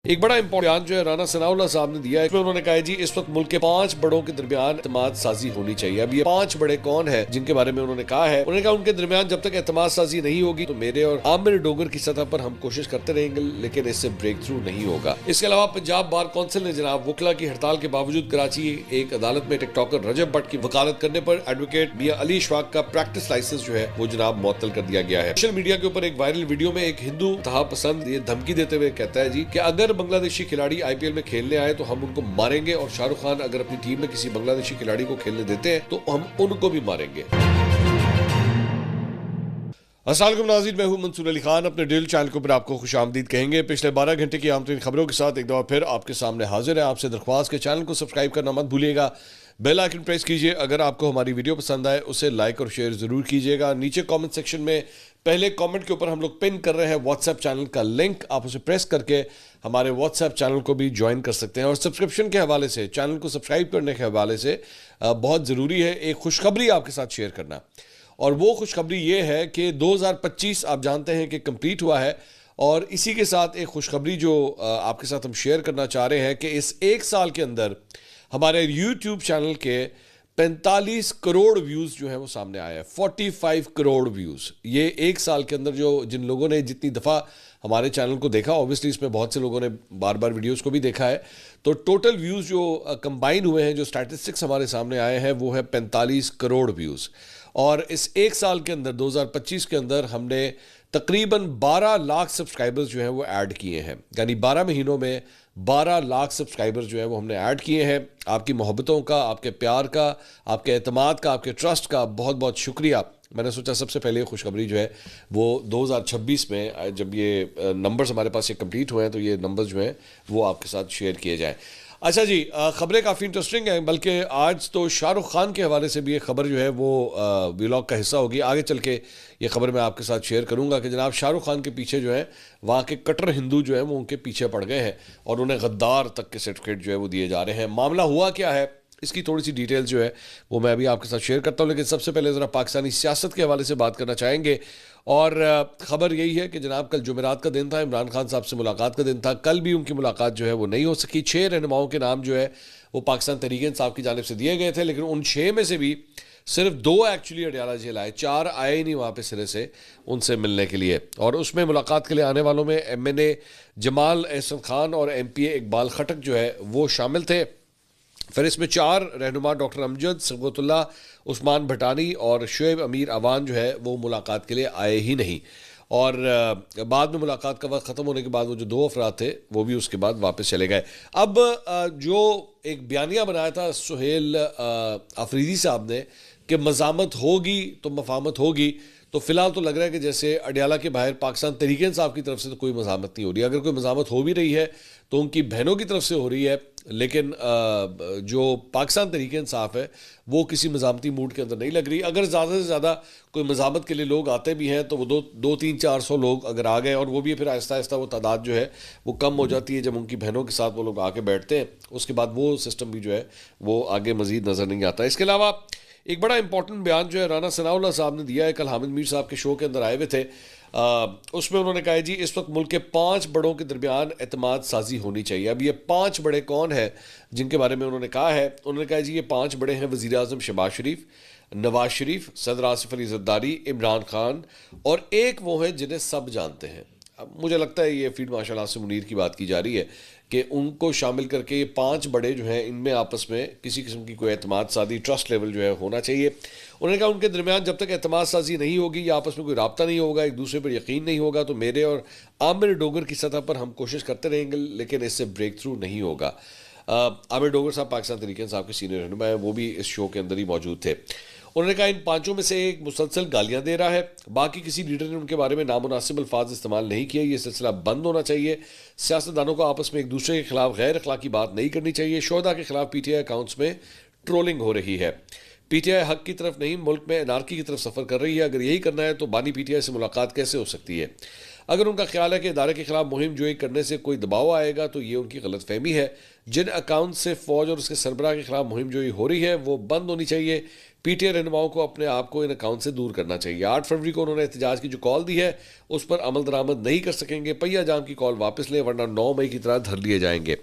एक बड़ा इंपॉर्टेंट बयान जो है राना सनाउल्लाह साहब ने दिया है, इसमें उन्होंने कहा है जी इस वक्त मुल्क के 5 बड़ों के दरमियान एतमाद साजी होनी चाहिए। अब ये 5 बड़े कौन है जिनके बारे में उन्होंने कहा है? उन्होंने कहा उनके दरमियान जब तक एतमाद साजी नहीं होगी तो मेरे और आमिर डोगर की सतह पर हम कोशिश करते रहेंगे, लेकिन इससे ब्रेक थ्रू नहीं होगा। इसके अलावा पंजाब बार काउंसिल ने जनाब वकला की हड़ताल के बावजूद कराची एक अदालत में टिकटॉकर रजब भट्ट की वकालत करने पर एडवोकेट मियां अली इशफाक का प्रैक्टिस लाइसेंस जो है वो जनाब मुअत्तल कर दिया गया है। सोशल मीडिया के ऊपर एक वायरल वीडियो में एक हिंदू तहा पसंद ये धमकी देते हुए कहता है जी कि अगर बांग्लादेशी खिलाड़ी आईपीएल में खेलने आए तो हम उनको मारेंगे, और शाहरुख खान अगर अपनी टीम में किसी बांग्लादेशी खिलाड़ी को खेलने देते हैं तो हम उनको भी मारेंगे। अस्सलाम वालेकुम नाज़रीन, मैं हूं मंसूर अली खान। अपने डेली चैनल के ऊपर आपको खुशामदीद कहेंगे। पिछले 12 घंटे की आमतरीन खबरों के साथ एक दफा फिर आपके सामने हाजिर है। आपसे दरख्वास्त के चैनल को सब्सक्राइब करना मत भूलिएगा, बेल आइकन प्रेस कीजिए। अगर आपको हमारी वीडियो पसंद आए उसे लाइक और शेयर जरूर कीजिएगा। नीचे कमेंट सेक्शन में पहले कमेंट के ऊपर हम लोग पिन कर रहे हैं व्हाट्सएप चैनल का लिंक, आप उसे प्रेस करके हमारे व्हाट्सएप चैनल को भी ज्वाइन कर सकते हैं। और सब्सक्रिप्शन के हवाले से, चैनल को सब्सक्राइब करने के हवाले से बहुत ज़रूरी है एक खुशखबरी आपके साथ शेयर करना, और वो खुशखबरी ये है कि 2025 आप जानते हैं कि कंप्लीट हुआ है, और इसी के साथ एक खुशखबरी जो आपके साथ हम शेयर करना चाह रहे हैं कि इस एक साल के अंदर हमारे यूट्यूब चैनल के 45 करोड़ व्यूज़ जो है वो सामने आया है। 45 करोड़ व्यूज़ ये एक साल के अंदर, जो जिन लोगों ने जितनी दफ़ा हमारे चैनल को देखा, ऑब्वियसली इसमें बहुत से लोगों ने बार बार वीडियोस को भी देखा है, तो टोटल व्यूज़ जो कंबाइन हुए हैं, जो स्टैटिस्टिक्स हमारे सामने आए हैं, वो है 45 करोड़ व्यूज़। और इस एक साल के अंदर 2025 के अंदर हमने तकरीबन 12 लाख सब्सक्राइबर्स जो हैं वो ऐड किए हैं, यानी 12 महीनों में 12 लाख सब्सक्राइबर्स जो है वो हमने ऐड किए हैं। आपकी मोहब्बतों का, आपके प्यार का, आपके एतमाद का, आपके ट्रस्ट का बहुत बहुत शुक्रिया। मैंने सोचा सबसे पहले खुशखबरी जो है वो 2026 में जब ये नंबर्स हमारे पास ये कंप्लीट हुए हैं तो ये नंबर्स जो हैं वो आपके साथ शेयर किए जाएँ। अच्छा जी, ख़बरें काफ़ी इंटरेस्टिंग हैं, बल्कि आज तो शाहरुख खान के हवाले से भी ये खबर जो है वो व्लॉग का हिस्सा होगी। आगे चल के ये खबर मैं आपके साथ शेयर करूंगा कि जनाब शाहरुख खान के पीछे जो है वहाँ के कट्टर हिंदू जो है वो उनके पीछे पड़ गए हैं और उन्हें गद्दार तक के सर्टिफिकेट जो है वो दिए जा रहे हैं। मामला हुआ क्या है, इसकी थोड़ी सी डिटेल जो है वो मैं अभी आपके साथ शेयर करता हूँ, लेकिन सबसे पहले ज़रा पाकिस्तानी सियासत के हवाले से बात करना चाहेंगे। और ख़बर यही है कि जनाब कल जुमेरात का दिन था, इमरान खान साहब से मुलाकात का दिन था। कल भी उनकी मुलाकात जो है वो नहीं हो सकी। 6 रहनुमाओं के नाम जो है वो पाकिस्तान तहरीक-ए-इंसाफ की जानिब से दिए गए थे, लेकिन उन 6 में से भी सिर्फ 2 एक्चुअली अडयाला जेल आए, 4 आए ही नहीं वहाँ पे सिरे से उनसे मिलने के लिए। और उसमें मुलाकात के लिए आने वालों में MNA जमाल एहसन खान और MPA इकबाल खटक जो है वो शामिल थे। फिर इसमें 4 रहनुमा डॉक्टर अमजद, सबगतुल्ला, उस्मान भटानी और शुएब अमीर अवान जो है वो मुलाकात के लिए आए ही नहीं। और बाद में मुलाकात का वक्त ख़त्म होने के बाद वो जो 2 अफराद थे वो भी उसके बाद वापस चले गए। अब जो एक बयानिया बनाया था सुहेल अफरीदी साहब ने कि मज़ामत होगी तो मफाहमत होगी, तो फिलहाल तो लग रहा है कि जैसे अडयाला के बाहर पाकिस्तान तहरीक-ए-इंसाफ की तरफ से तो कोई मज़ामत नहीं हो रही। अगर कोई मज़ामत हो भी रही है तो उनकी बहनों की तरफ से हो रही है, लेकिन जो पाकिस्तान तहरीक-ए-इंसाफ है वो किसी मज़ामती मूड के अंदर नहीं लग रही। अगर ज़्यादा से ज़्यादा कोई मज़ामत के लिए लोग आते भी हैं तो वो 2-3-400 लोग अगर आ गए, और वो भी फिर आहिस्ता आहिस्ता वो तादाद जो है वो कम हो जाती है जब उनकी बहनों के साथ वो लोग आके बैठते हैं, उसके बाद वो सिस्टम भी जो है वो आगे मज़ीद नज़र नहीं आता। इसके अलावा एक बड़ा इंपॉर्टेंट बयान जो है राना सनाउल्लाह साहब ने दिया है, कल हामिद मीर साहब के शो के अंदर आए हुए थे। उसमें उन्होंने कहा है जी इस वक्त मुल्क के 5 बड़ों के दरमियान एतमाद साजी होनी चाहिए। अब ये 5 बड़े कौन हैं जिनके बारे में उन्होंने कहा है? उन्होंने कहा है जी ये 5 बड़े हैं वज़ीर आज़म शहबाज शरीफ, नवाज शरीफ, सदर आसिफ अली ज़रदारी, इमरान खान, और एक वो हैं जिन्हें सब जानते हैं। अब मुझे लगता है ये फील्ड मार्शल आसिम मुनीर की बात की जा रही है कि उनको शामिल करके ये 5 बड़े जो हैं इनमें आपस में किसी किस्म की कोई एतमाद साजी, ट्रस्ट लेवल जो है होना चाहिए। उन्होंने कहा उनके दरमियान जब तक एतमाद साजी नहीं होगी या आपस में कोई राब्ता नहीं होगा, एक दूसरे पर यकीन नहीं होगा, तो मेरे और आमिर डोगर की सतह पर हम कोशिश करते रहेंगे, लेकिन इससे ब्रेक थ्रू नहीं होगा। आमिर डोगर साहब पाकिस्तान तहरीक-ए-इंसाफ के सीनियर रहनुमा हैं, वो भी इस शो के अंदर ही मौजूद थे। उन्होंने कहा इन 5 में से एक मुसलसल गालियां दे रहा है, बाकी किसी लीडर ने उनके बारे में नामुनासिब अल्फाज इस्तेमाल नहीं किए। ये सिलसिला बंद होना चाहिए। सियासतदानों को आपस में एक दूसरे के खिलाफ गैर अखलाकी बात नहीं करनी चाहिए। शोहदा के खिलाफ PTI अकाउंट्स में ट्रोलिंग हो रही है। PTI हक की तरफ नहीं, मुल्क में एनार्की की तरफ सफ़र कर रही है। अगर यही करना है तो बानी PTI से मुलाकात कैसे हो सकती है? अगर उनका ख्याल है कि इदारे के खिलाफ मुहिम जोई करने से कोई दबाव आएगा तो ये उनकी गलत फहमी है। जिन अकाउंट से फौज और उसके सरबराह के खिलाफ मुहिम जोई हो रही है वो बंद होनी चाहिए। पीटीआई रहनुमाओं को अपने आप को इन अकाउंट से दूर करना चाहिए। 8 फरवरी को उन्होंने एहतजाज की जो कॉल दी है उस पर अमल दरामद नहीं कर सकेंगे। पहिया जाम की कॉल वापस लें वरना 9 मई की तरह धर लिए जाएंगे।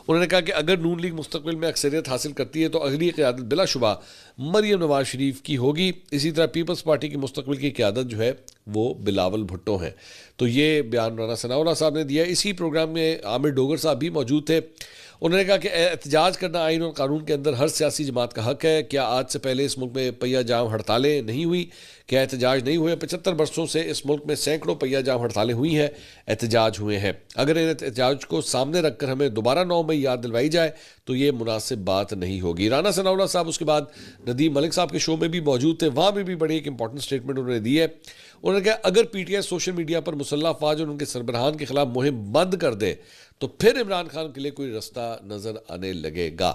उन्होंने कहा कि अगर नून लीग मुस्तकबिल में अक्सरियत हासिल करती है तो अगली क़यादत बिलाशुबा मरियम नवाज शरीफ की होगी। इसी तरह पीपल्स पार्टी की मुस्तकबिल की क़यादत जो है वो बिलावल भुट्टो हैं। तो ये बयान राना सनाउल्लाह साहब ने दिया। इसी प्रोग्राम में आमिर डोगर साहब भी मौजूद थे। उन्होंने कहा कि एहतजाज करना आइन और कानून के अंदर हर सियासी जमात का हक है। क्या आज से पहले इस मुल्क में पहिया जाम हड़तालें नहीं हुई? क्या एहतजाज नहीं हुए? 75 वर्षों से इस मुल्क में सैकड़ों पहिया जाम हड़तालें हुई हैं, एहतजाज हुए हैं। अगर इन एहतजाज को सामने रखकर हमें दोबारा 9 मई याद दिलवाई जाए तो ये मुनासिब बात नहीं होगी। राना सनाउल्लाह साहब उसके बाद नदीम मलिक साहब के शो में भी मौजूद थे। वहाँ भी बड़ी एक इंपॉर्टेंट स्टेटमेंट उन्होंने दी है। उन्होंने कहा अगर पीटीआई सोशल मीडिया पर मुसल्लह अफवाज और उनके सरबराहान के खिलाफ मुहिम बंद कर दे तो फिर इमरान खान के लिए कोई रास्ता नज़र आने लगेगा।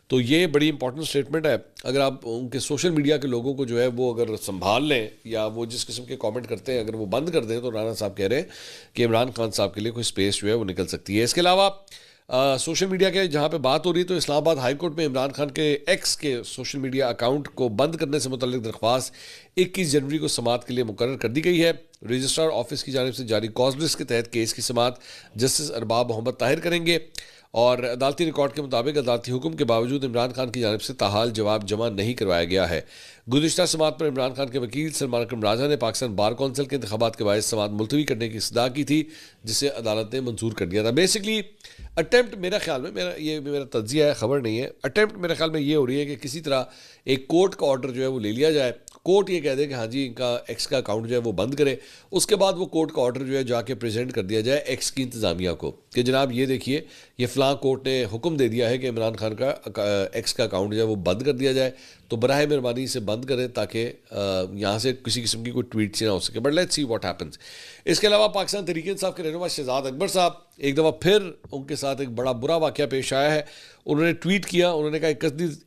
तो ये बड़ी इंपॉर्टेंट स्टेटमेंट है। अगर आप उनके सोशल मीडिया के लोगों को जो है वो अगर संभाल लें या वो जिस किस्म के कमेंट करते हैं अगर वो बंद कर दें तो राना साहब कह रहे हैं कि इमरान खान साहब के लिए कोई स्पेस जो है वो निकल सकती है। इसके अलावा सोशल मीडिया के जहाँ पे बात हो रही है तो इस्लामाबाद हाई कोर्ट में इमरान खान के एक्स के सोशल मीडिया अकाउंट को बंद करने से मुतल्लिक दरख्वास्त 21 जनवरी को समाअत के लिए मुकर्रर कर दी गई है। रजिस्ट्रार ऑफिस की जानिब से जारी कॉज लिस्ट के तहत केस की समाअत जस्टिस अरबाब मोहम्मद ताहिर करेंगे और अदालती रिकॉर्ड के मुताबिक अदालती हुक्म के बावजूद इमरान खान की जानिब से ताहाल जवाब जमा नहीं करवाया गया है। गुज़िश्ता समाअत पर इमरान खान के वकील सलमान अकरम राजा ने पाकिस्तान बार कौंसिल के इंतखाबात के बायस समाअत मुलतवी करने की इस्तदा की थी जिसे अदालत ने मंजूर कर दिया था। बेसिकली अटैम्प्ट मेरा ख्याल में मेरा तज्जिया है, खबर नहीं है, अटैम्प्ट मेरे ख्याल में ये हो रही है कि किसी तरह एक कोर्ट का ऑर्डर जो है वो ले लिया जाए। कोर्ट ये कह दे कि हाँ जी इनका एक्स का अकाउंट जो है वो बंद करे। उसके बाद वो कोर्ट का ऑर्डर जो है जाके प्रेजेंट कर दिया जाए एक्स की इंतज़ामिया को कि जनाब ये देखिए ये फ़लाँ कोर्ट ने हुक्म दे दिया है कि इमरान खान का एक्स का अकाउंट जो है वो बंद कर दिया जाए तो बराह मेहरबानी इसे बंद करें ताकि यहाँ से किसी किस्म की कोई ट्वीट ना हो सके। But let's see what happens. इसके अलावा पाकिस्तान तहरीक इंसाफ के रहनुमा शहजाद अकबर साहब एक दफ़ा फिर उनके साथ एक बड़ा बुरा वाक़या पेश आया है। उन्होंने ट्वीट किया। उन्होंने कहा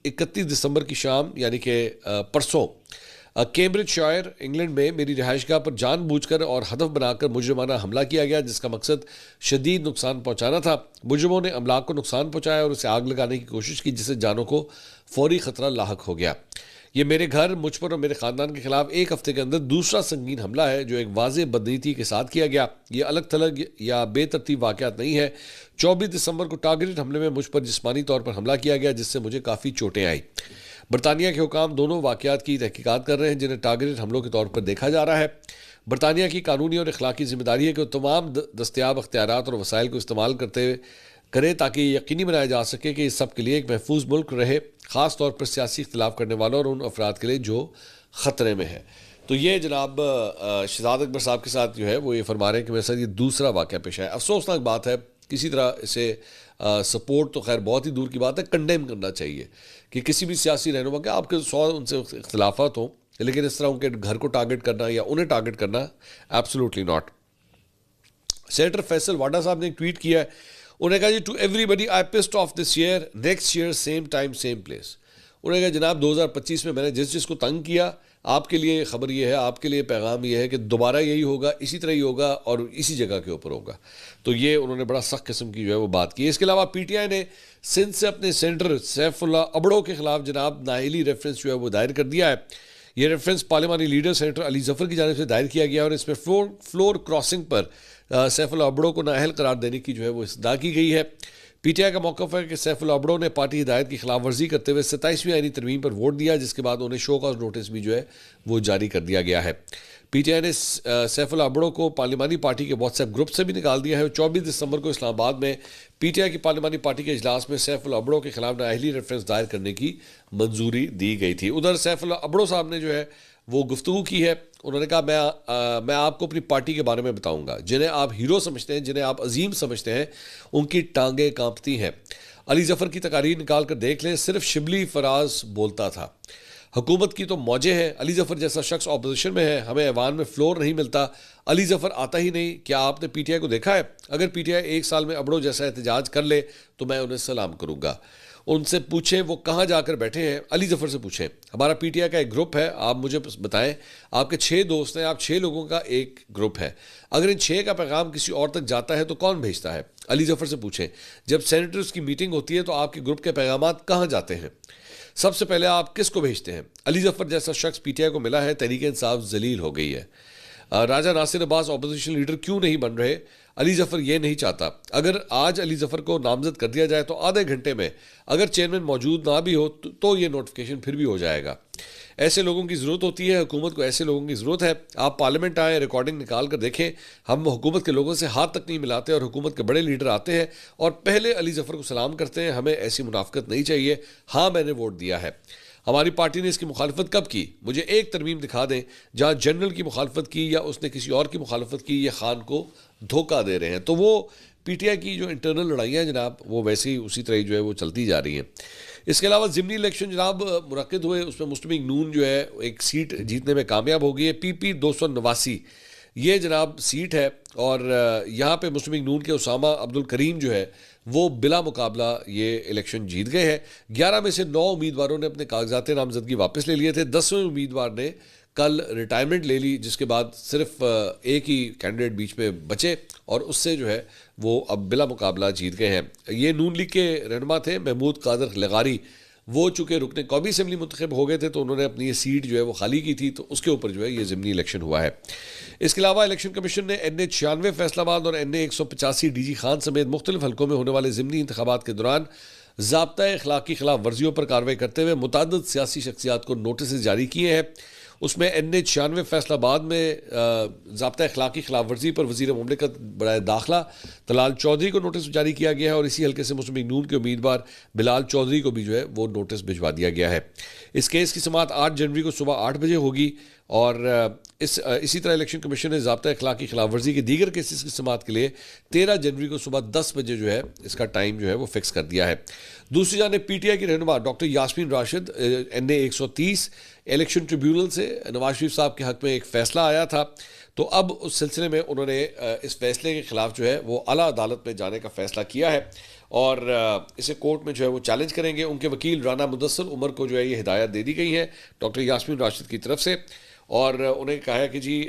31 दिसंबर की शाम यानी कि परसों कैम्ब्रिज शायर इंग्लैंड में मेरी रिहाइशगाह पर जानबूझकर और हदफ बनाकर मुजरिमाना हमला किया गया जिसका मकसद शदीद नुकसान पहुंचाना था। मुजरिमों ने अमलाक को नुकसान पहुंचाया और उसे आग लगाने की कोशिश की जिससे जानों को फौरी खतरा लाहक हो गया। ये मेरे घर, मुझ पर और मेरे ख़ानदान के खिलाफ एक हफ्ते के अंदर दूसरा संगीन हमला है जो एक वाज़ेह बदनीति के साथ किया गया। ये अलग थलग या बेतरतीब वाक़यात नहीं है। 24 दिसंबर को टारगेटेड हमले में मुझ पर जिस्मानी तौर पर हमला किया गया जिससे मुझे काफ़ी चोटें आई। बरतानिया के हुकाम दोनों वाक़यात की तहकीकात कर रहे हैं जिन्हें टारगेटेड हमलों के तौर पर देखा जा रहा है। बरतानिया की कानूनी और अखलाकी जिम्मेदारी है कि वो तमाम दस्तयाब अख्तियारात और वसाइल को इस्तेमाल करे ताकि ये यकीनी बनाया जा सके कि इस सब के लिए एक महफूज मुल्क रहे, ख़ास तौर पर सियासी इख्तिलाफ करने वालों और उन अफराद के लिए जो ख़तरे में है। तो ये जनाब शहजाद अकबर साहब के साथ जो है वो ये फरमा रहे हैं कि मेरे साथ ये दूसरा वाक़या पेश आया। अफसोसनाक बात है। किसी तरह इसे सपोर्ट तो खैर बहुत ही दूर की बात है, कंडेम करना चाहिए कि किसी भी सियासी रहनुमा के आपके 100 उनसे इख्तिलाफात हों लेकिन इस तरह उनके घर को टारगेट करना या उन्हें टारगेट करना absolutely not. Senator Faisal Vawda साहब ने एक ट्वीट किया है। उन्होंने कहा जी to everybody I pissed off this year, next year same time same place. उन्होंने कहा जनाब 2025 में मैंने जिस को तंग किया, आपके लिए खबर ये है, आपके लिए पैगाम ये है कि दोबारा यही होगा, इसी तरह ही होगा और इसी जगह के ऊपर होगा। तो ये उन्होंने बड़ा सख्त किस्म की जो है वो बात की। इसके अलावा पीटीआई ने सिंध से अपने सेनेटर सैफुल्लाह अबड़ो के खिलाफ जनाब नाहिली रेफरेंस जो है वो दायर कर दिया है। ये रेफरेंस पार्लिमानी लीडर सेनेटर अली जफर की जानिब से दायर किया गया और इसमें फ्लोर क्रॉसिंग पर सैफुल्लाह अबड़ो को नाअहल करार देने की जो है वो इस्तदा की गई है। पीटीआई का मौक़िफ़ है कि सैफुल्लाह अबड़ो ने पार्टी हिदायत की खिलाफ वर्जी करते हुए 27वीं आईनी तरमीम पर वोट दिया जिसके बाद उन्हें शो कॉज नोटिस भी जो है वो जारी कर दिया गया है। पीटीआई ने सैफुल्लाह अबड़ो को पार्लिमानी पार्टी के व्हाट्सएप ग्रुप से भी निकाल दिया है। 24 दिसंबर को इस्लामाबाद में पीटीआई की पार्लिमानी पार्टी के इजलास में सैफुल्लाह अबड़ो के खिलाफ नाअहली रेफरेंस दायर करने की मंजूरी दी गई थी। उधर सैफुल्लाह अबड़ो साहब ने जो है वो गुफ्तगू की है। उन्होंने कहा मैं आपको अपनी पार्टी के बारे में बताऊंगा। जिन्हें आप हीरो समझते हैं, जिन्हें आप अजीम समझते हैं, उनकी टांगें कांपती हैं। अली जफर की तकारीर निकाल कर देख लें, सिर्फ शिबली फराज बोलता था। हुकूमत की तो मौजें हैं, अली जफर जैसा शख्स ऑपोजिशन में है, हमें ऐवान में फ्लोर नहीं मिलता, अली जफर आता ही नहीं। क्या आपने पीटीआई को देखा है? अगर पीटीआई एक साल में अबड़ो जैसा एहतजाज कर ले तो मैं उन्हें सलाम करूंगा। उनसे पूछें वो कहाँ जाकर बैठे हैं, अली जफर से पूछें। हमारा पीटीआई का एक ग्रुप है, आप मुझे बताएं, आपके 6 दोस्त हैं, आप 6 लोगों का एक ग्रुप है, अगर इन 6 का पैगाम किसी और तक जाता है तो कौन भेजता है? अली जफर से पूछें। जब सेनेटर्स की मीटिंग होती है तो आपके ग्रुप के पैगाम कहाँ जाते हैं? सबसे पहले आप किसको भेजते हैं? अली जफर जैसा शख्स पीटीआई को मिला है, तहरीक इंसाफ जलील हो गई है। राजा नासिर अब्बास ऑपोजिशन लीडर क्यों नहीं बन रहे? अली जफर ये नहीं चाहता। अगर आज अली जफर को नामजद कर दिया जाए तो आधे घंटे में अगर चेयरमैन मौजूद ना भी हो तो ये नोटिफिकेशन फिर भी हो जाएगा। ऐसे लोगों की ज़रूरत होती है, हुकूमत को ऐसे लोगों की ज़रूरत है। आप पार्लियामेंट आए, रिकॉर्डिंग निकाल कर देखें, हम हुकूमत के लोगों से हाथ तक नहीं मिलाते और हुकूमत के बड़े लीडर आते हैं और पहले अली जफर को सलाम करते हैं। हमें ऐसी मुनाफिकत नहीं चाहिए। हाँ, मैंने वोट दिया है। हमारी पार्टी ने इसकी मुखालफत कब की? मुझे एक तरमीम दिखा दें जहाँ जनरल की मुखालफत की या उसने किसी और की मुखालफत की, या खान को धोखा दे रहे हैं। तो वो पीटीआई की जो इंटरनल लड़ाइयाँ जनाब, वो वैसे ही उसी तरह जो है वो चलती जा रही हैं। इसके अलावा ज़िमनी इलेक्शन जनाब मुनक्किद हुए, उसमें मुस्लिम लीग नून जो है एक सीट जीतने में कामयाब हो गई है। PP 289 ये जनाब सीट है और यहाँ पे मुस्लिम लीग नून के उसामा अब्दुल करीम जो है वो बिला मुकाबला ये इलेक्शन जीत गए हैं। 11 में से 9 उम्मीदवारों ने अपने कागजात नामजदगी वापस ले लिए थे। 10वें उम्मीदवार ने कल रिटायरमेंट ले ली, जिसके बाद सिर्फ एक ही कैंडिडेट बीच में बचे और उससे जो है वो अब बिला मुकाबला जीत गए हैं। ये नून लीग के रहनुमा थे महमूद कादर लगारी, वो चूँकि रुकने कौमी असम्बली मुंतखब हो गए थे तो उन्होंने अपनी ये सीट जो है वो खाली की थी, तो उसके ऊपर जो है ये ज़िमनी इलेक्शन हुआ है। इसके अलावा इलेक्शन कमीशन ने NA 96 फैसलाबाद और NA 185 DG खान समेत मुख्तलिफ हल्कों में होने वाले ज़िमनी इंतखाबात के दौरान ज़ाब्ता अखलाक की खिलाफ वर्जियों पर कार्रवाई करते हुए मुतअद्दिद सियासी शख्सियात को नोटिस जारी किए हैं। उसमें NA 96 फैसलाबाद में ज़ाब्ता अखलाक की खिलाफ वर्जी पर वज़ीर मुमलिकत बराए दाखिला तलाल चौधरी को नोटिस जारी किया गया है और इसी हल्के से मुस्लिम लीग नून के उम्मीदवार बिलाल चौधरी को भी जो है वो नोटिस भिजवा दिया गया है। इस केस की समाअत 8 जनवरी को सुबह 8 बजे होगी और इसी तरह इलेक्शन कमीशन ने ज़ाब्ता अखलाक की खिलाफ वर्जी के दीगर केसेस की समाअत के लिए 13 जनवरी को सुबह 10 बजे जो है इसका टाइम जो है वो फिक्स कर दिया है। दूसरी जानिब पीटीआई की रहनुमा doctor Yasmin Rashid NA 130 election tribunal से नवाज शरीफ साहब के हक़ में एक फ़ैसला आया था, तो अब उस सिलसिले में उन्होंने इस फैसले के ख़िलाफ़ जो है वो आला अदालत में जाने का फ़ैसला किया है और इसे कोर्ट में जो है वो चैलेंज करेंगे। उनके वकील राना मुदस्सर उमर को जो है ये हिदायत दे दी गई है डॉक्टर यास्मीन राशिद की तरफ से और उन्हें कहा है कि जी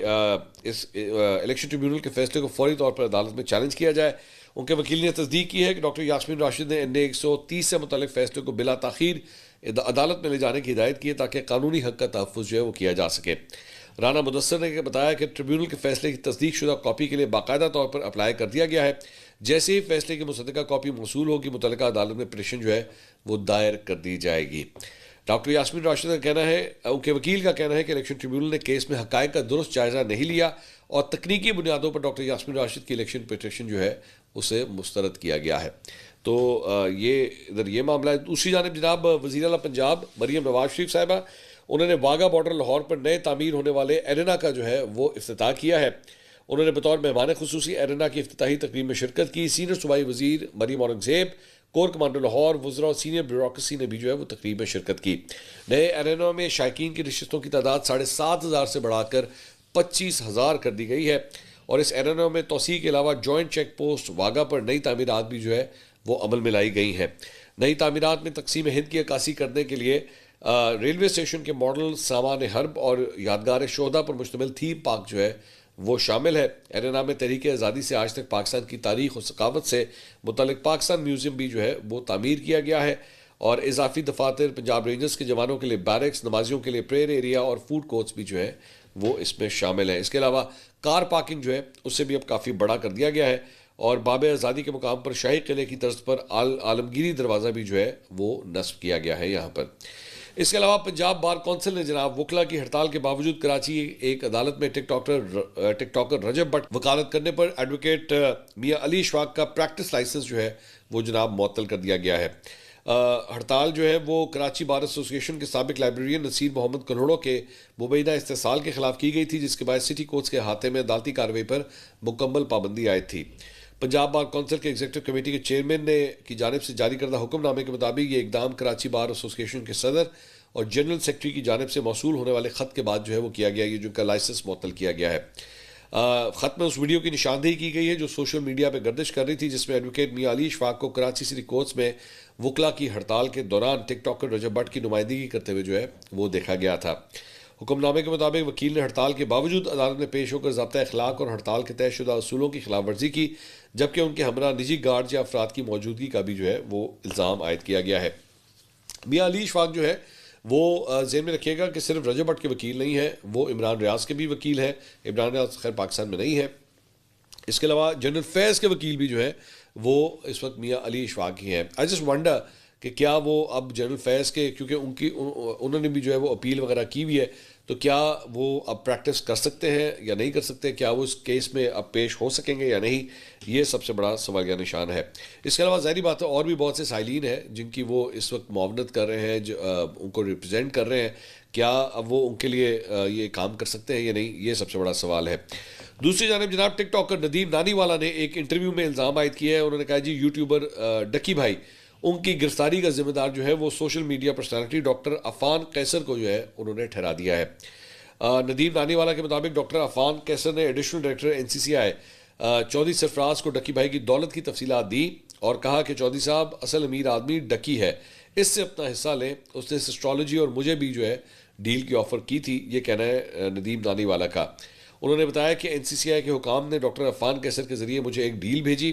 इस इलेक्शन ट्रिब्यूनल के फैसले को फौरी तौर पर अदालत में चैलेंज किया जाए। उनके वकील ने तस्दीक की है कि डॉक्टर यास्मीन राशिद ने NA 130 से मुतल्लिक़ फैसले को बिला ताख़ीर अदालत में ले जाने की हिदायत की है ताकि कानूनी हक़ का तहफ़्फ़ुज़ जो है वो किया जा सके। राना मुदस्सर ने बताया कि ट्रिब्यूनल के फैसले की तस्दीक शुदा कॉपी के लिए बाकायदा तौर पर अप्लाई कर दिया गया है। जैसे ही फैसले की मुसद्दका कॉपी मौसूल होगी मुतल्लिका अदालत में पिटीशन जो है वो दायर कर दी जाएगी। डॉक्टर यास्मीन राशिद का कहना है, उनके वकील का कहना है कि इलेक्शन ट्रिब्यूनल ने केस में हक़ाइक़ का दुरुस्त जायज़ा नहीं लिया और तकनीकी बुनियादों पर डॉक्टर यास्मीन राशिद की इलेक्शन पिटीशन जो है उसे मुस्तरद किया गया है। तो ये इधर ये मामला है। दूसरी जानिब जनाब वज़ीर आला पंजाब मरीम नवाज शरीफ साहिबा, उन्होंने वाघा बॉर्डर लाहौर पर नए तामीर होने वाले एरेना का जो है वो इफ्तिताह किया है। उन्होंने बतौर मेहमान खुसूसी एरेना की इफ्तिताही तकरीब में शिरकत की। सीनियर सूबाई वज़ीर मरीम औरंगज़ेब, कोर कमांडर लाहौर, वज़रा और सीनियर ब्यूरोक्रेसी ने भी जो है वो तकरीब में शिरकत की। नए एरेना में शायकीन की नशिस्तों की तादाद 7,500 से बढ़ाकर 25,000 कर दी गई है और इस एरेना में तोसी के अलावा जॉइंट चेक पोस्ट वाघा पर नई तामीरात भी जो है वो अमल में लाई गई हैं। नई तामीरात में तकसीम हिंद की अक्कासी करने के लिए रेलवे स्टेशन के मॉडल, सामान हर्ब और यादगार शोहदा पर मुश्तमिल थीम पार्क जो है वो शामिल है। एरेना में तहरीक आज़ादी से आज तक पाकिस्तान की तारीख और सकावत से मुतल्लिक पाकिस्तान म्यूज़ियम भी जो है वो तामीर किया गया है और इजाफी दफातर, पंजाब रेंजर्स के जवानों के लिए बैरक्स, नमाजियों के लिए प्रेयर एरिया और फूड कोर्ट्स भी जो है वो इसमें शामिल है। इसके अलावा कार पार्किंग जो है उससे भी अब काफ़ी बड़ा कर दिया गया है और बाब आज़ादी के मुकाम पर शाही किले की तर्ज पर आलमगीरी दरवाज़ा भी जो है वो नस्ब किया गया है यहाँ पर। इसके अलावा पंजाब बार कौंसिल ने जनाब वकला की हड़ताल के बावजूद कराची एक अदालत में टिकटॉकर रजब भट्ट वकालत करने पर एडवोकेट मियाँ अली इशफाक का प्रैक्टिस लाइसेंस जो है वो जनाब मुअत्तल कर दिया गया है। हड़ताल जो है वो कराची बार एसोसिएशन के साबिक लाइब्रेरियन नसीर मोहम्मद करोड़ों के मुबैना इस्तेसाल के खिलाफ की गई थी, जिसके बाद सिटी कोर्ट्स के अहाते में अदालती कार्रवाई पर मुकम्मल पाबंदी आयद थी। पंजाब बार कौंसिल के एग्जीक्यूटिव कमेटी के चेयरमैन ने की जानिब से जारी करदा हुक्मनामे के मुताबिक ये इकदाम कराची बार एसोसिएशन के सदर और जनरल सेक्रेटरी की जानिब से मौसूल होने वाले ख़त के बाद जो है वो किया गया, ये जिनका लाइसेंस मुअत्तल किया गया है। ख़त में उस वीडियो की निशानदेही की गई है जो सोशल मीडिया पर गर्दिश कर रही थी, जिसमें एडवोकेट मियां अली इशफाक को कराची सिटी कोर्ट्स में वकला की हड़ताल के दौरान टिकटॉकर रजब भट्ट की नुमाइंदगी करते हुए जो है वो देखा गया था। हुक्मनामे के मुताबिक वकील ने हड़ताल के बावजूद अदालत में पेश होकर ज़ाब्ता अखलाक और हड़ताल के तयशुदा असूलों की खिलाफ वर्जी की, जबकि उनके हमरा निजी गार्ड या अफराद की मौजूदगी का भी जो है वो इल्ज़ाम आयद किया गया है। मियां अली इशफाक जो है वो ज़हन में रखिएगा कि सिर्फ रजब भट्ट के वकील नहीं है, वो इमरान रियाज के भी वकील हैं। इमरान रियाज खैर पाकिस्तान में नहीं है। इसके अलावा जनरल फैज़ के वकील भी जो है वो इस वक्त मियां अली इशफाक ही हैं। आई जस्ट वंडर कि क्या वो अब जनरल फैज़ के, क्योंकि उन्होंने भी जो है वो अपील वगैरह की हुई है, तो क्या वो अब प्रैक्टिस कर सकते हैं या नहीं कर सकते, क्या वो इस केस में अब पेश हो सकेंगे या नहीं, ये सबसे बड़ा सवालिया निशान है। इसके अलावा ज़ाहिर बात है और भी बहुत से साइलिन हैं जिनकी वो इस वक्त मुआवनत कर रहे हैं, जो उनको रिप्रेजेंट कर रहे हैं, क्या अब वो उनके लिए ये काम कर सकते हैं या नहीं, ये सबसे बड़ा सवाल है। दूसरी जानब जनाब टिकटॉकर नदीम नानीवाला ने एक इंटरव्यू में इल्ज़ाम आयद किया है। उन्होंने कहा जी यूट्यूबर डक्की भाई, उनकी गिरफ्तारी का जिम्मेदार जो है वो social media personality doctor Affan Qaiser को जो है उन्होंने ठहरा दिया है। नदीम नानीवाला के मुताबिक डॉक्टर अफान कैसर ने additional director NCCI Chaudhry Sarfraz को डक्की भाई की दौलत की तफसीलात दी और कहा कि चौधरी साहब असल अमीर आदमी डक्की है, इससे अपना हिस्सा लें। उसने एस्ट्रोलॉजी और मुझे भी जो है डील की ऑफ़र की थी, ये कहना है नदीम नानीवाला का। उन्होंने बताया कि NCCI के हुकाम ने डॉक्टर अफान कैसर के ज़रिए मुझे एक डील भेजी।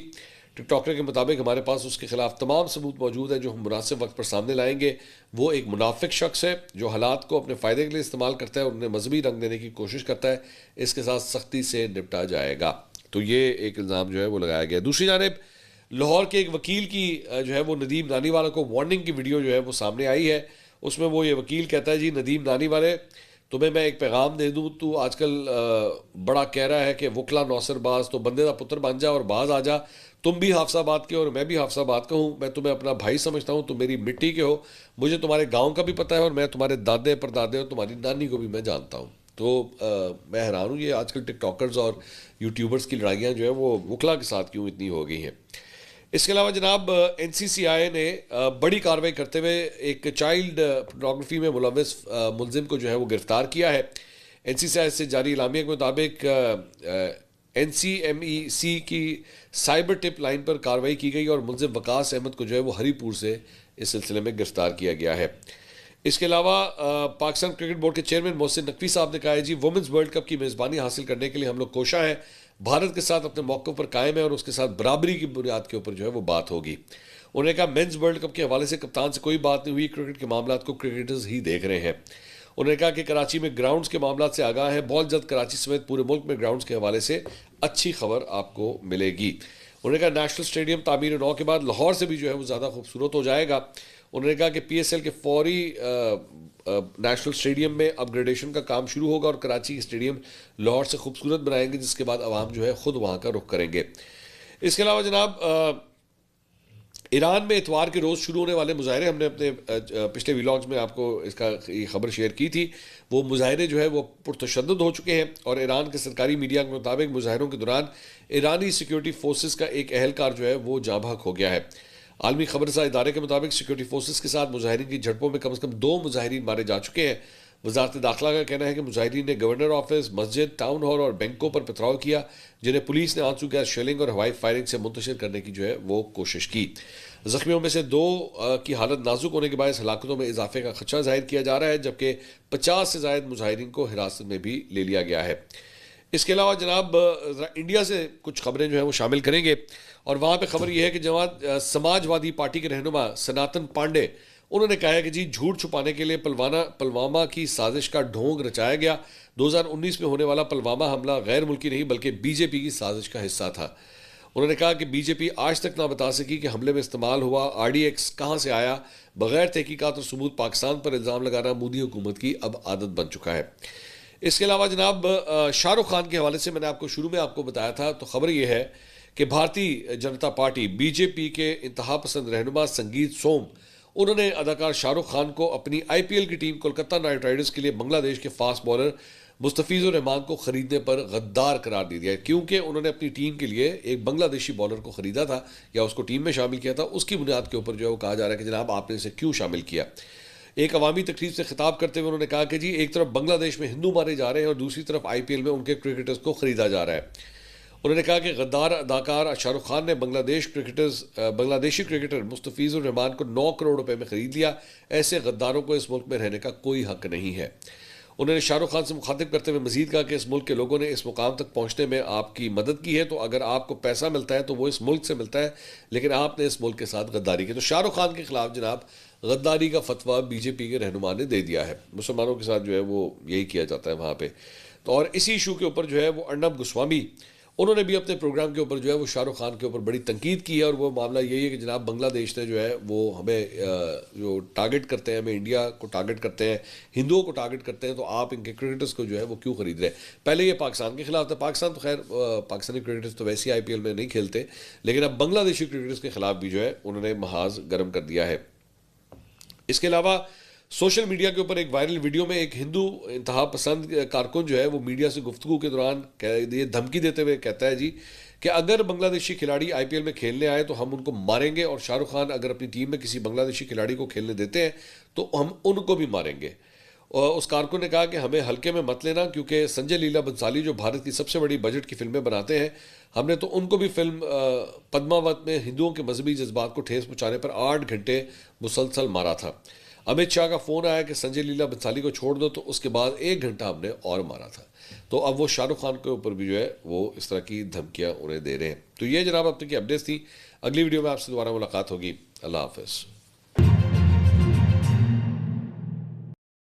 टिकटॉकर के मुताबिक हमारे पास उसके खिलाफ तमाम सबूत मौजूद है जो हम मुनासिब वक्त पर सामने लाएंगे। वो एक मुनाफिक शख्स है जो हालात को अपने फ़ायदे के लिए इस्तेमाल करता है और उन्हें मजहबी रंग देने की कोशिश करता है, इसके साथ सख्ती से निपटा जाएगा। तो ये एक इल्ज़ाम जो है वो लगाया गया। दूसरी जानिब लाहौर के एक वकील की जो है वो नदीम नानीवाला को वार्निंग की वीडियो जो है वो सामने आई है। उसमें वो ये वकील कहता है जी नदीम नानीवाले, तुम्हें मैं एक पैगाम दे दूँ, तू आजकल बड़ा कह रहा है कि वकला नौसरबाज, तो बंदे का पुत्र बन जा और बाज आ जा। तुम भी हाफसाबाद के और मैं भी हाफसाबाद का हूँ, मैं तुम्हें अपना भाई समझता हूँ, तुम मेरी मिट्टी के हो, मुझे तुम्हारे गांव का भी पता है और मैं तुम्हारे दादे परदादे और तुम्हारी नानी को भी मैं जानता हूँ। तो मैं हैरान हूँ ये आजकल टिकटॉकर्स और यूट्यूबर्स की लड़ाइयाँ जो है वो वकला के साथ क्यों इतनी हो गई हैं। इसके अलावा जनाब NCCI ने बड़ी कार्रवाई करते हुए एक चाइल्ड पोर्नोग्राफी में मुलविस मुलजिम को जो है वो गिरफ्तार किया है। NCCI से जारी इलामिया के मुताबिक NCMEC की साइबर टिप लाइन पर कार्रवाई की गई और मुलजिम वकास अहमद को जो है वो हरीपुर से इस सिलसिले में गिरफ्तार किया गया है। इसके अलावा पाकिस्तान क्रिकेट बोर्ड के चेयरमैन मोहसिन नकवी साहब ने कहा है जी वुमेंस वर्ल्ड कप की मेज़बानी हासिल करने के लिए हम लोग कोशा हैं, भारत के साथ अपने मौक़े पर कायम है और उसके साथ बराबरी की बुनियाद के ऊपर जो है वो बात होगी। उन्होंने कहा मेंस वर्ल्ड कप के हवाले से कप्तान से कोई बात नहीं हुई, क्रिकेट के मामलों को क्रिकेटर्स ही देख रहे हैं। उन्होंने कहा कि कराची में ग्राउंड्स के मामलों से आगाह है, बहुत जल्द कराची समेत पूरे मुल्क में ग्राउंड्स के हवाले से अच्छी खबर आपको मिलेगी। उन्होंने कहा नेशनल स्टेडियम तामीर नौ के बाद लाहौर से भी जो है वो ज़्यादा खूबसूरत हो जाएगा। उन्होंने कहा कि PSL के फौरी नेशनल स्टेडियम में अपग्रेडेशन का काम शुरू होगा और कराची स्टेडियम लाहौर से खूबसूरत बनाएंगे, जिसके बाद आवाम जो है ख़ुद वहाँ का रुख करेंगे। इसके अलावा जनाब ईरान में इतवार के रोज़ शुरू होने वाले मुजाहरे, हमने अपने पिछले व्लॉग्स में आपको इसका ये खबर शेयर की थी, वो मुजाहरे जो है वो पुरतशद्दुद हो चुके हैं और ईरान के सरकारी मीडिया के मुताबिक मुजाहरों के दौरान ईरानी सिक्योरिटी फोर्सेस का एक अहलकार जो है वो जाँ बहक हो गया है। आलमी खबरसा इदारे के मुताबिक सिक्योरिटी फोर्सेस के साथ मुजाहिरीन की झड़पों में कम से कम 2 मुजाहिरीन मारे जा चुके हैं। वजारत दाखिला का कहना है कि मुजाहिरीन ने गवर्नर ऑफिस, मस्जिद, टाउन हॉल और बैंकों पर पथराव किया, जिन्हें पुलिस ने आंसू गैस शेलिंग और हवाई फायरिंग से मुंतशिर करने की जो है वो कोशिश की। जख्मियों में से 2 की हालत नाजुक होने के बाद हलाकतों में इजाफे का खदशा जाहिर किया जा रहा है, जबकि 50 से ज़ायद मुजाहिरीन को हिरासत में भी ले लिया गया है। इसके अलावा जनाब इंडिया से कुछ खबरें जो है वो शामिल करेंगे और वहाँ पे खबर यह है कि जमात समाजवादी पार्टी के रहनुमा सनातन पांडे, उन्होंने कहा है कि जी झूठ छुपाने के लिए पुलवामा की साजिश का ढोंग रचाया गया। 2019 में होने वाला पुलवामा हमला गैर मुल्की नहीं बल्कि BJP की साजिश का हिस्सा था। उन्होंने कहा कि BJP आज तक ना बता सकी कि हमले में इस्तेमाल हुआ RDX कहाँ से आया। बगैर तहकीकात और सबूत पाकिस्तान पर इल्ज़ाम लगाना मोदी हुकूमत की अब आदत बन चुका है। इसके अलावा जनाब शाहरुख खान के हवाले से मैंने आपको शुरू में आपको बताया था, तो खबर यह है कि भारतीय जनता पार्टी BJP के इंतहा पसंद रहनुमा संगीत सोम, उन्होंने अदाकार शाहरुख खान को अपनी IPL की टीम कोलकाता नाइट राइडर्स के लिए बांग्लादेश के फास्ट बॉलर मुस्तफिजुर रहमान को खरीदने पर गद्दार करार दे दिया है, क्योंकि उन्होंने अपनी टीम के लिए एक बांग्लादेशी बॉलर को खरीदा था या उसको टीम में शामिल किया था। उसकी बुनियाद के ऊपर जो है वो कहा जा रहा है कि जनाब आपने इसे क्यों शामिल किया। एक अवामी तकरीब से खिताब करते हुए उन्होंने कहा कि जी एक तरफ बांग्लादेश में हिंदू मारे जा रहे हैं और दूसरी तरफ IPL में उनके क्रिकेटर्स को खरीदा जा रहा है। उन्होंने कहा कि गद्दार अदाकार शाहरुख खान ने बांग्लादेशी क्रिकेटर मुस्तफिजुर रहमान को 9 करोड़ रुपए में खरीद लिया। ऐसे गद्दारों को इस मुल्क में रहने का कोई हक नहीं है। उन्होंने शाहरुख खान से मुखातिब करते हुए मजीद कहा कि इस मुल्क के लोगों ने इस मुकाम तक पहुंचने में आपकी मदद की है, तो अगर आपको पैसा मिलता है तो वो इस मुल्क से मिलता है, लेकिन आपने इस मुल्क के साथ गद्दारी की। तो शाहरुख खान के खिलाफ जनाब गद्दारी का फतवा BJP के रहनुमा ने दे दिया है। मुसलमानों के साथ जो है वो यही किया जाता है वहाँ पे। तो और इसी इशू के ऊपर जो है वो अर्नब गोस्वामी उन्होंने भी अपने प्रोग्राम के ऊपर जो है वो शाहरुख खान के ऊपर बड़ी तनकीद की है। और वो मामला यही है कि जनाब बांग्लादेश ने जो है वो हमें जो टारगेट करते हैं, हमें इंडिया को टारगेट करते हैं, हिंदुओं को टारगेट करते हैं, तो आप इनके क्रिकेटर्स को जो है वो क्यों खरीद रहे हैं। पहले ये पाकिस्तान के खिलाफ था। पाकिस्तान तो खैर पाकिस्तानी क्रिकेटर्स तो वैसे ही IPL में नहीं खेलते, लेकिन अब बांग्लादेशी क्रिकेटर्स के खिलाफ भी जो है उन्होंने महाज गर्म कर दिया है। इसके अलावा सोशल मीडिया के ऊपर एक वायरल वीडियो में एक हिंदू इंतहा पसंद कारकुन जो है वो मीडिया से गुफ्तगू के दौरान ये धमकी देते हुए कहता है जी कि अगर बांग्लादेशी खिलाड़ी IPL में खेलने आए तो हम उनको मारेंगे, और शाहरुख खान अगर अपनी टीम में किसी बांग्लादेशी खिलाड़ी को खेलने देते हैं तो हम उनको भी मारेंगे। और उस कारकुन ने कहा कि हमें हल्के में मत लेना, क्योंकि संजय लीला बंसाली जो भारत की सबसे बड़ी बजट की फिल्में बनाते हैं, हमने तो उनको भी फिल्म पद्मावत में हिंदुओं के मजहबी जज्बात को ठेस पहुंचाने पर 8 घंटे मुसलसल मारा था। अमित शाह का फोन आया कि संजय लीला बंसाली को छोड़ दो, तो उसके बाद 1 घंटा हमने और मारा था। तो अब वो शाहरुख खान के ऊपर भी जो है वो इस तरह की धमकियां उन्हें दे रहे हैं। तो ये जनाब अब तक की अपडेट्स थी। अगली वीडियो में आपसे दोबारा मुलाकात होगी। अल्लाह हाफिज़।